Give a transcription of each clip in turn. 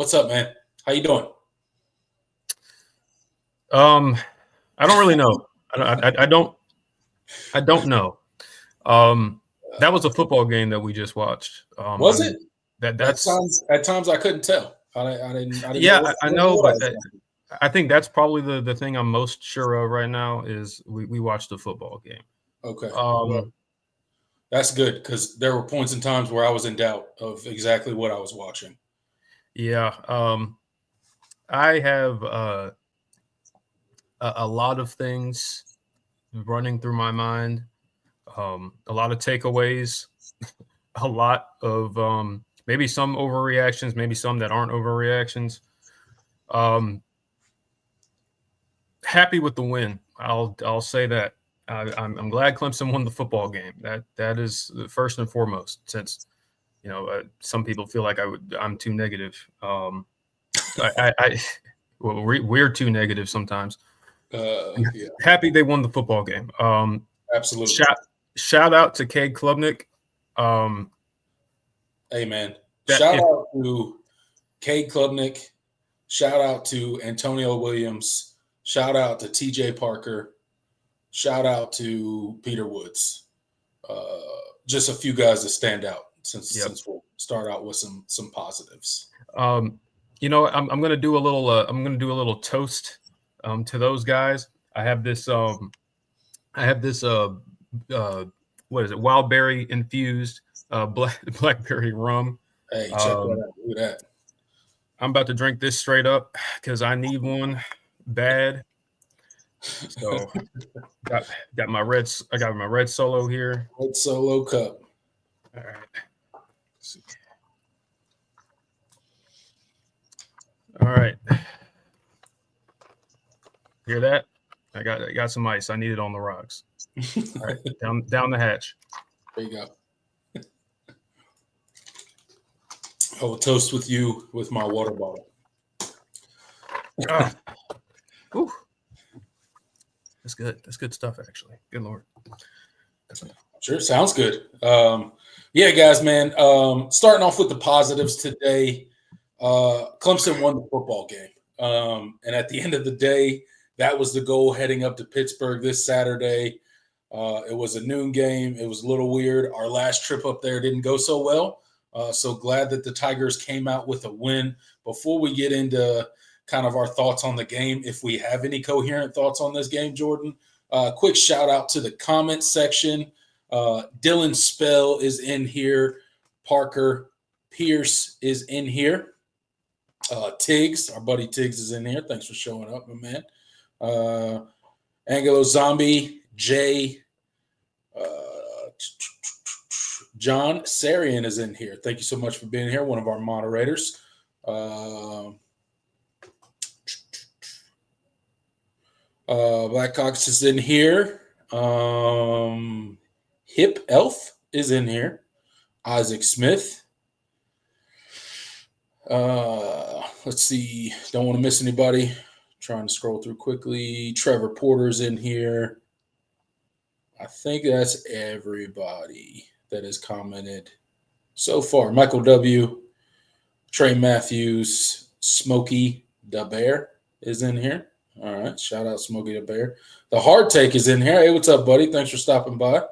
What's up, man? How you doing? I don't really know. I don't know. That was a football game that we just watched. Was it? That's At times I couldn't tell. I didn't know yeah, I know, what I but was watching. I think that's probably the thing I'm most sure of right now is we watched a football game. Okay, well, Um, that's good because there were points and times where I was in doubt of exactly what I was watching. yeah. I have a lot of things running through my mind. A lot of takeaways, a lot of maybe some overreactions, maybe some that aren't overreactions. Um, Happy with the win. I'll say that. I'm glad Clemson won the football game. That is first and foremost. Since some people feel like I'm too negative. I well, we're too negative sometimes. Yeah, Happy they won the football game. absolutely. Shout out to Cade Klubnik. Um, Hey, man. that Shout if out to Cade Klubnik. Shout out to Antonio Williams. Shout out to T.J. Parker. Shout out to Peter Woods. Uh, just a few guys that stand out Yep. since we'll start out with some positives. Um, I'm gonna do a little. I'm gonna do a little toast to those guys. I have this. I have this. Uh, what is it? Wild berry infused blackberry rum. Hey, check that Um, out. Look at that. I'm about to drink this straight up because I need one bad. So got got my red. I got my red solo here. Red Solo Cup. All right. Let's see. All right. Hear that? I got some ice. I need it on the rocks. All right. Down the hatch. There you go. I will toast with you with my water bottle. Oh, whew. That's good. That's good stuff, actually. Good Lord. Sure, sounds good. Yeah, guys, man. Starting off with the positives today. Clemson won the football game, and at the end of the day, that was the goal heading up to Pittsburgh this Saturday. It was a noon game. It was a little weird. Our last trip up there didn't go so well. So glad that the Tigers came out with a win. Before we get into kind of our thoughts on the game, if we have any coherent thoughts on this game, Jordan, quick shout out to the comment section. Dylan Spell is in here. Parker Pierce is in here. Tiggs, our buddy Tiggs is in here. Thanks for showing up, my man. Angelo Zombie, Jay, John Sarian is in here. Thank you so much for being here, one of our moderators. Blackhawks is in here. Hip Elf is in here. Isaac Smith. Let's see. Don't want to miss anybody. Trying to scroll through quickly. Trevor Porter's in here. I think that's everybody that has commented so far. Michael W., Trey Matthews, Smokey the Bear is in here. All right. Shout out Smokey the Bear. The Hard Take is in here. Hey, what's up, buddy? Thanks for stopping by.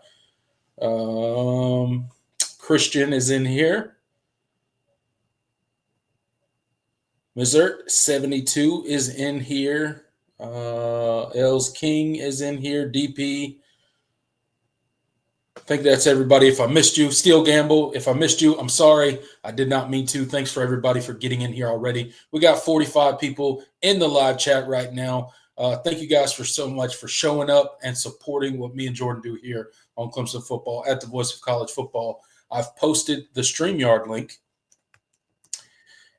Christian is in here. Missouri 72 is in here. Els King is in here. DP. I think that's everybody. If I missed you, Steel Gamble. If I missed you, I'm sorry. I did not mean to. Thanks for everybody for getting in here already. We got 45 people in the live chat right now. Thank you guys for so much for showing up and supporting what me and Jordan do here on Clemson Football at the Voice of College Football. I've posted the StreamYard link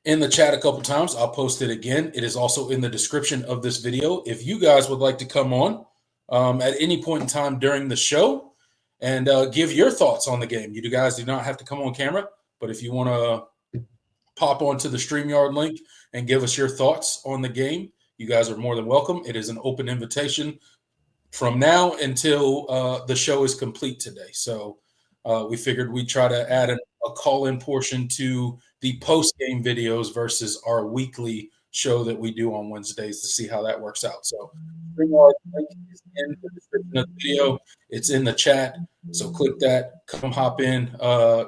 in the chat a couple times. I'll post it again. It is also in the description of this video. If you guys would like to come on at any point in time during the show and give your thoughts on the game, you guys do not have to come on camera, but if you want to pop onto the StreamYard link and give us your thoughts on the game, you guys are more than welcome. It is an open invitation from now until the show is complete today. So we figured we'd try to add a call-in portion to the post-game videos versus our weekly show that we do on Wednesdays to see how that works out. So StreamYard link is in the description of the video. It's in the chat. So click that, come hop in,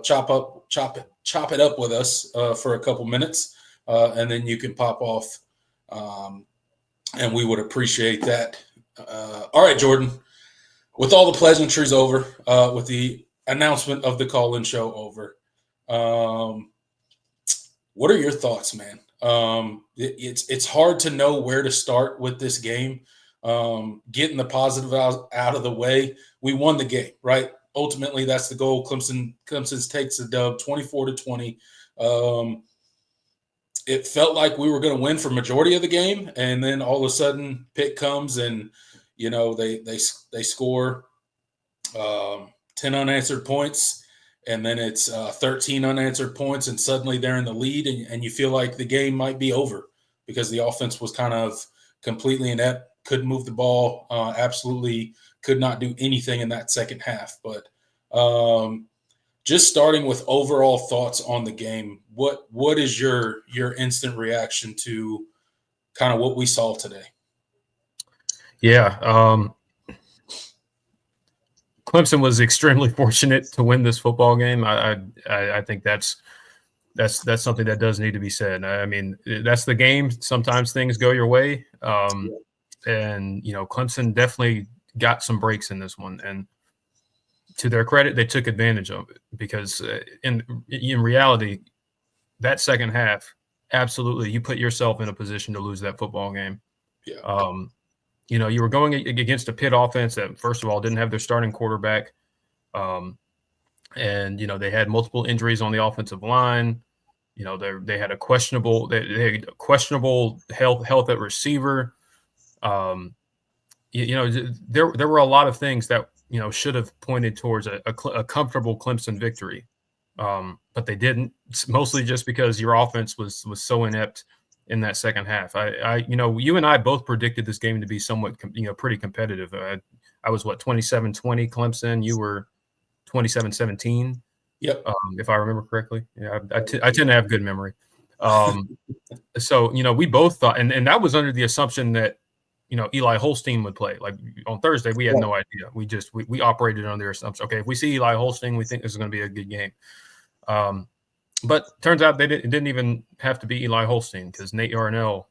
chop it up with us for a couple minutes, and then you can pop off, and we would appreciate that. All right, Jordan. With all the pleasantries over, with the announcement of the call-in show over, what are your thoughts, man? It's hard to know where to start with this game. Getting the positive out of the way, we won the game, right? Ultimately, that's the goal. Clemson takes the dub, 24-20. It felt like we were going to win for majority of the game, and then all of a sudden, Pitt comes and they score 10 unanswered points, and then it's 13 unanswered points, and suddenly they're in the lead, and you feel like the game might be over because the offense was kind of completely inept, couldn't move the ball, absolutely could not do anything in that second half. But just starting with overall thoughts on the game, what is your instant reaction to kind of what we saw today? Yeah. Clemson was extremely fortunate to win this football game. I think that's something that does need to be said. I mean, that's the game. Sometimes things go your way, and Clemson definitely got some breaks in this one. And to their credit, they took advantage of it because in reality, that second half, absolutely, you put yourself in a position to lose that football game. Yeah. You were going against a Pitt offense that, first of all, didn't have their starting quarterback. And, they had multiple injuries on the offensive line. They had a questionable health at receiver. There were a lot of things that, should have pointed towards a comfortable Clemson victory. But they didn't, mostly just because your offense was so inept in that second half. You and I both predicted this game to be somewhat, pretty competitive. I was 27-20 Clemson. You were 27-17. Yep. If I remember correctly. Yeah, I tend to have good memory. So, we both thought, and that was under the assumption that, Eli Holstein would play. Like on Thursday, we had no idea. We operated under the assumption, okay, if we see Eli Holstein, we think this is going to be a good game. But turns out it didn't even have to be Eli Holstein because Nate Yarnell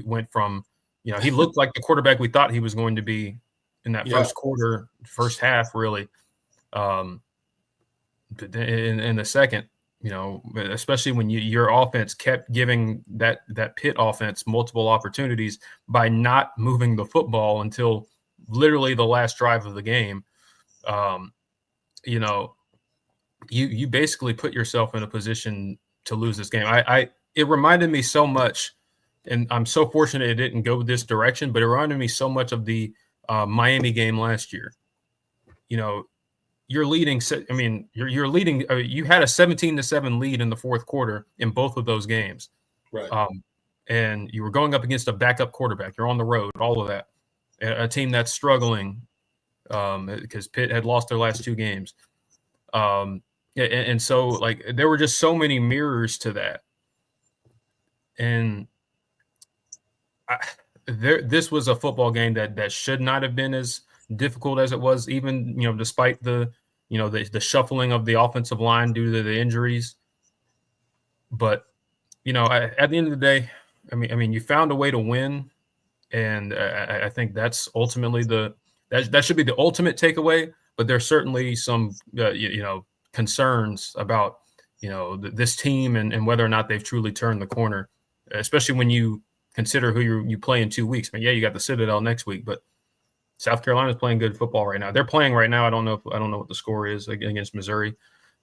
went from, he looked like the quarterback we thought he was going to be in that first half, really. In the second, especially when your offense kept giving that Pitt offense multiple opportunities by not moving the football until literally the last drive of the game. You basically put yourself in a position to lose this game. It reminded me so much, and I'm so fortunate it didn't go this direction, but it reminded me so much of the Miami game last year. You're leading. I mean, you're leading. You had a 17-7 lead in the fourth quarter in both of those games, right? And you were going up against a backup quarterback. You're on the road. All of that. A team that's struggling because Pitt had lost their last two games. And so, like, there were just so many mirrors to that, and this was a football game that should not have been as difficult as it was, even despite the shuffling of the offensive line due to the injuries. But at the end of the day, I mean, you found a way to win, and I think that's ultimately that should be the ultimate takeaway. But there's certainly some concerns about this team and whether or not they've truly turned the corner, especially when you consider who you play in 2 weeks. I mean, yeah, you got the Citadel next week, but South Carolina's playing good football right now. They're playing right now. I don't know what the score is against Missouri,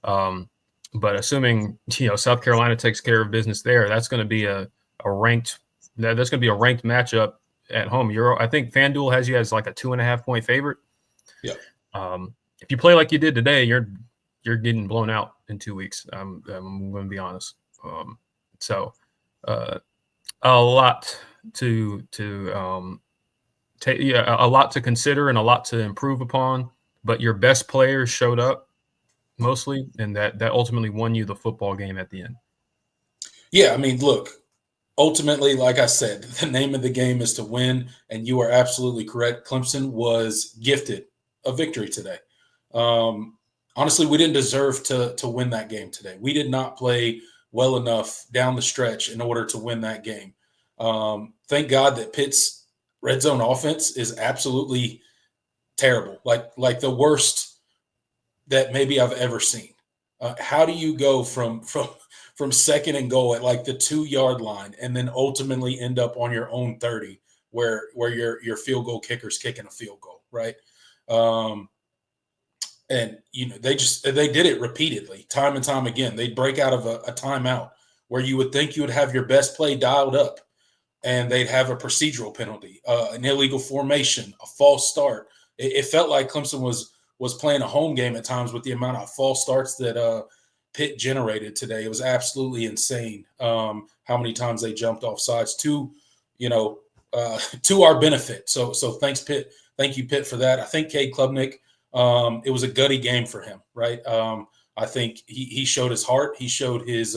but assuming South Carolina takes care of business there, that's going to be a ranked matchup at home. I think FanDuel has you as like a 2.5-point favorite. Yeah. If you play like you did today, you're getting blown out in 2 weeks. I'm going to be honest. So a lot to a lot to consider and a lot to improve upon, but your best players showed up. mostly, and that ultimately won you the football game at the end. Yeah, I mean, look, ultimately, like I said, the name of the game is to win, and you are absolutely correct. Clemson was gifted a victory today. Honestly, we didn't deserve to win that game today. We did not play well enough down the stretch in order to win that game. Thank God that Pitt's red zone offense is absolutely terrible, like the worst that maybe I've ever seen. How do you go from second and goal at like the 2 yard line and then ultimately end up on your own 30 where your field goal kicker's kicking a field goal, right? Um, and they did it repeatedly, time and time again. They'd break out of a timeout where you would think you would have your best play dialed up, and they'd have a procedural penalty, an illegal formation, a false start. It felt like Clemson was playing a home game at times with the amount of false starts that Pitt generated today. It was absolutely insane how many times they jumped off sides to our benefit. So thanks Pitt, thank you Pitt for that. I think Cade Klubnik, it was a gutty game for him, right? I think he showed his heart. He showed his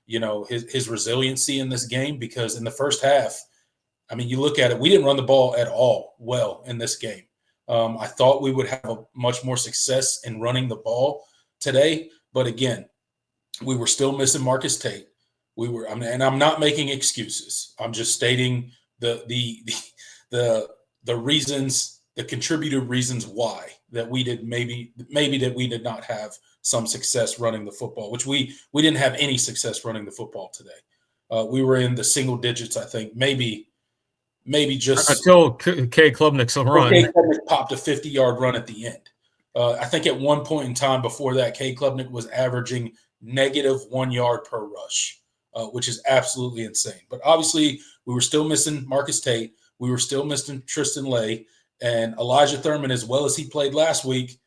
his resiliency in this game, because in the first half, I mean, you look at it, we didn't run the ball at all well in this game. I thought we would have a much more success in running the ball today, but again, we were still missing Marcus Tate. And I'm not making excuses. I'm just stating the reasons, the contributed reasons why that we did maybe that we did not have some success running the football, which we didn't have any success running the football today. We were in the single digits, I think, maybe just until K. Klubnik's run. K. Klubnik popped a 50-yard run at the end. I think at one point in time before that, K. Klubnik was averaging -1 yard per rush, which is absolutely insane. But obviously, we were still missing Marcus Tate. We were still missing Tristan Lay, and Elijah Thurman, as well as he played last week.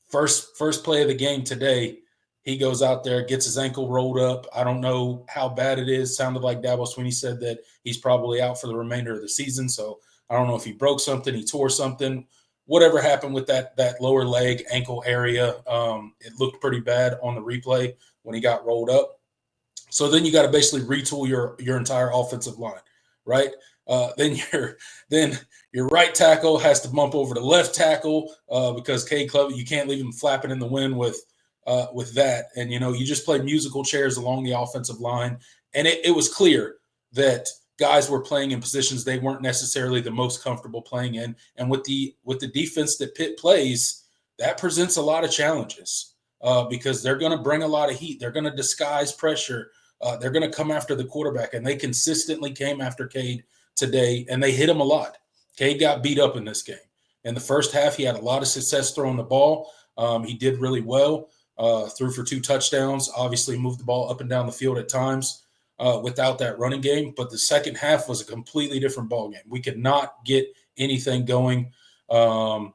First play of the game today, he goes out there, gets his ankle rolled up. I don't know how bad it is. Sounded like Dabo Swinney said that he's probably out for the remainder of the season. So I don't know if he broke something, he tore something, whatever happened with that lower leg ankle area. It looked pretty bad on the replay when he got rolled up. So then you got to basically retool your entire offensive line, right? Then your right tackle has to bump over to left tackle because Cade Klubnik, you can't leave him flapping in the wind with that. And, you just play musical chairs along the offensive line. And it was clear that guys were playing in positions they weren't necessarily the most comfortable playing in. And with the defense that Pitt plays, that presents a lot of challenges because they're going to bring a lot of heat. They're going to disguise pressure. They're going to come after the quarterback. And they consistently came after Cade today, and they hit him a lot. Cade got beat up in this game. In the first half, he had a lot of success throwing the ball. He did really well. Threw for 2 touchdowns, obviously moved the ball up and down the field at times without that running game. But the second half was a completely different ball game. We could not get anything going. And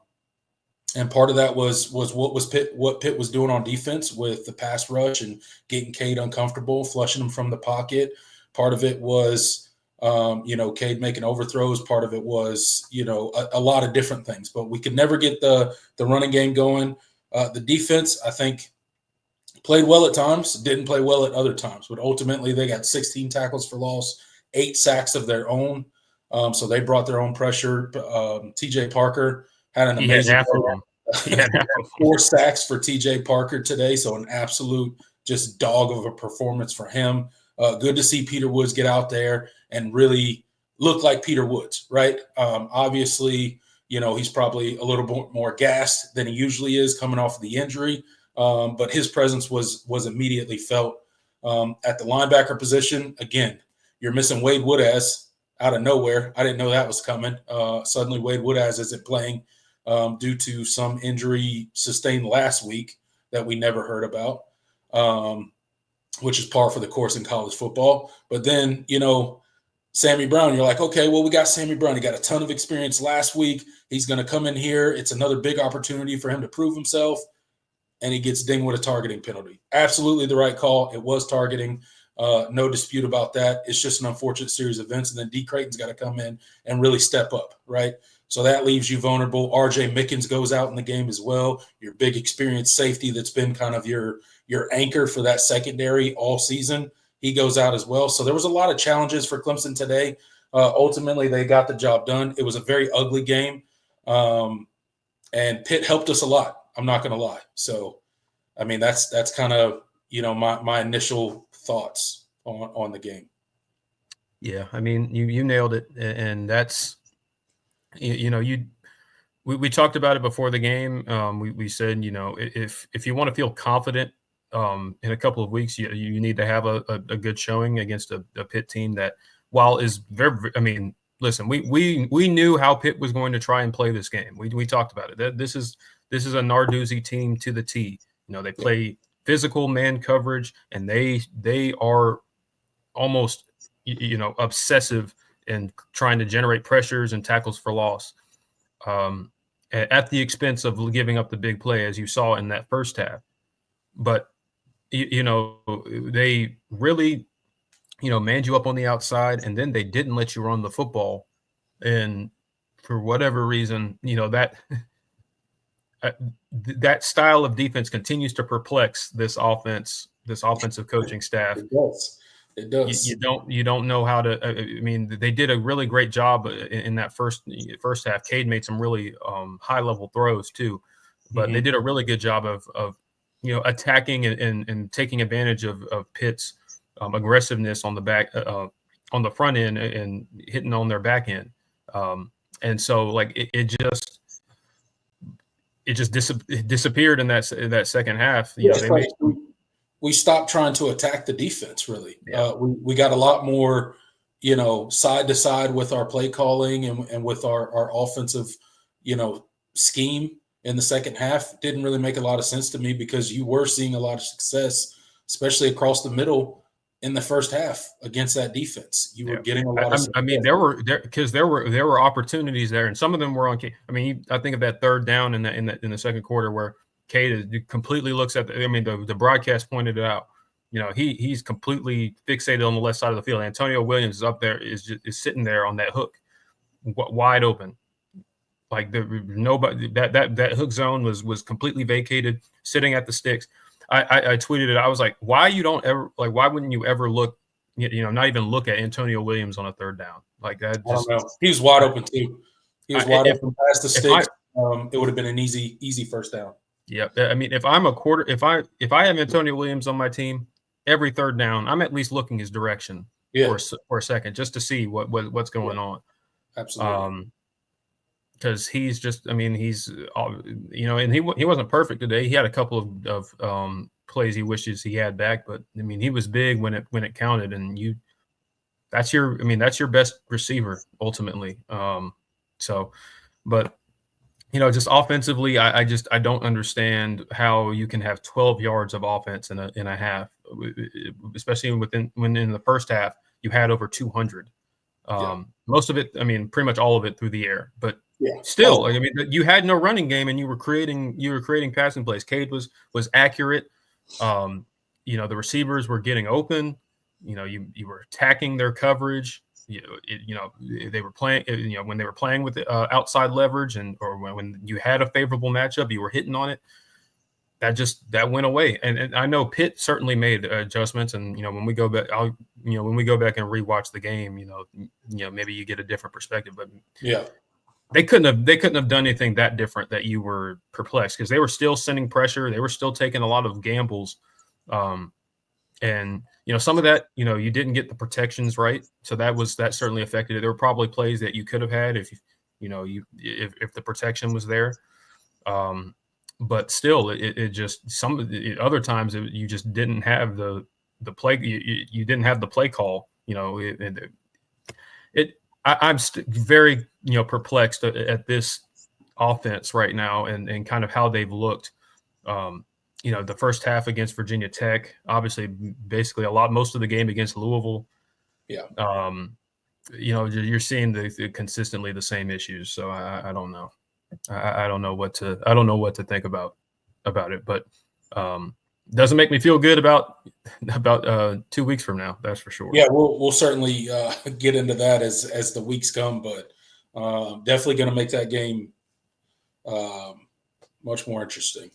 part of that was what Pitt was doing on defense with the pass rush and getting Cade uncomfortable, flushing him from the pocket. Part of it was Cade making overthrows. Part of it was, a lot of different things. But we could never get the running game going. The defense, I think, played well at times, didn't play well at other times. But ultimately, they got 16 tackles for loss, 8 sacks of their own. So they brought their own pressure. TJ Parker had an amazing 4 sacks for TJ Parker today. So an absolute just dog of a performance for him. Good to see Peter Woods get out there and really look like Peter Woods, right? Obviously, he's probably a little bit more gassed than he usually is coming off of the injury, but his presence was immediately felt. At the linebacker position, again, you're missing Wade Woodaz out of nowhere. I didn't know that was coming. Suddenly, Wade Woodaz isn't playing due to some injury sustained last week that we never heard about. Which is par for the course in college football. But then, Sammy Brown, you're like, okay, well, we got Sammy Brown. He got a ton of experience last week. He's going to come in here. It's another big opportunity for him to prove himself. And he gets dinged with a targeting penalty. Absolutely the right call. It was targeting. No dispute about that. It's just an unfortunate series of events. And then D. Creighton's got to come in and really step up, right? So that leaves you vulnerable. RJ Mickens goes out in the game as well. Your big experienced safety that's been kind of your anchor for that secondary all season. He goes out as well. So there was a lot of challenges for Clemson today. Ultimately, they got the job done. It was a very ugly game. And Pitt helped us a lot. I'm not going to lie. So, I mean, that's kind of, my initial thoughts on the game. Yeah, I mean, you nailed it, and that's, we talked about it before the game. We said, if you want to feel confident in a couple of weeks, you need to have a good showing against a Pitt team that, while is very, I mean, listen, we knew how Pitt was going to try and play this game. We talked about it. This is a Narduzzi team to the T. They play physical man coverage, and they are almost obsessive in trying to generate pressures and tackles for loss, at the expense of giving up the big play, as you saw in that first half. But they really manned you up on the outside, and then they didn't let you run the football. And for whatever reason, that that style of defense continues to perplex this offensive coaching staff. It does. You don't know how to. I mean, they did a really great job in that first half. Cade made some really high level throws too, but they did a really good job of attacking and taking advantage of Pitt's aggressiveness on the back on the front end and hitting on their back end. And so like it just disappeared in that second half. We stopped trying to attack the defense, really. Yeah. We got a lot more, side to side with our play calling and with our offensive, scheme in the second half. Didn't really make a lot of sense to me because you were seeing a lot of success, especially across the middle in the first half against that defense. You were getting a lot of success. I mean, there were opportunities there, and some of them were on. I mean, I think of that third down in the second quarter where Cade completely looks at the broadcast pointed it out. He's completely fixated on the left side of the field. Antonio Williams is up there, is sitting there on that hook, wide open. Like nobody, that hook zone was completely vacated, sitting at the sticks. I tweeted it. I was like, why wouldn't you ever look, not even look at Antonio Williams on a third down like that? I don't know. He was wide open too. He was wide open past the sticks. It would have been an easy first down. Yeah, I mean, if I'm if I have Antonio Williams on my team, every third down, I'm at least looking his direction for a second just to see what's going on. Absolutely. Because he's just, I mean, he's, and he wasn't perfect today. He had a couple of plays he wishes he had back, but I mean, he was big when it counted, and that's your best receiver ultimately. But just offensively, I don't understand how you can have 12 yards of offense in a half, especially when in the first half you had over 200. Most of it, I mean, pretty much all of it through the air, but still, I mean, you had no running game, and you were creating passing plays. Cade was accurate. The receivers were getting open. You were attacking their coverage. They were playing. When they were playing with outside leverage, or when you had a favorable matchup, you were hitting on it. That went away, and I know Pitt certainly made adjustments. And when we go back, when we go back and rewatch the game, maybe you get a different perspective. But they couldn't have done anything that different that you were perplexed, because they were still sending pressure. They were still taking a lot of gambles. And some of that, you didn't get the protections right, so that certainly affected it. There were probably plays that you could have had if if the protection was there. But still, it just some of the other times you just didn't have the play. You didn't have the play call. I'm very perplexed at this offense right now, and kind of how they've looked. The first half against Virginia Tech, obviously, basically most of the game against Louisville. You're seeing consistently the same issues. So I don't know. I don't know what to think about it. But Doesn't make me feel good about 2 weeks from now. That's for sure. Yeah, we'll certainly get into that as the weeks come, but definitely going to make that game much more interesting.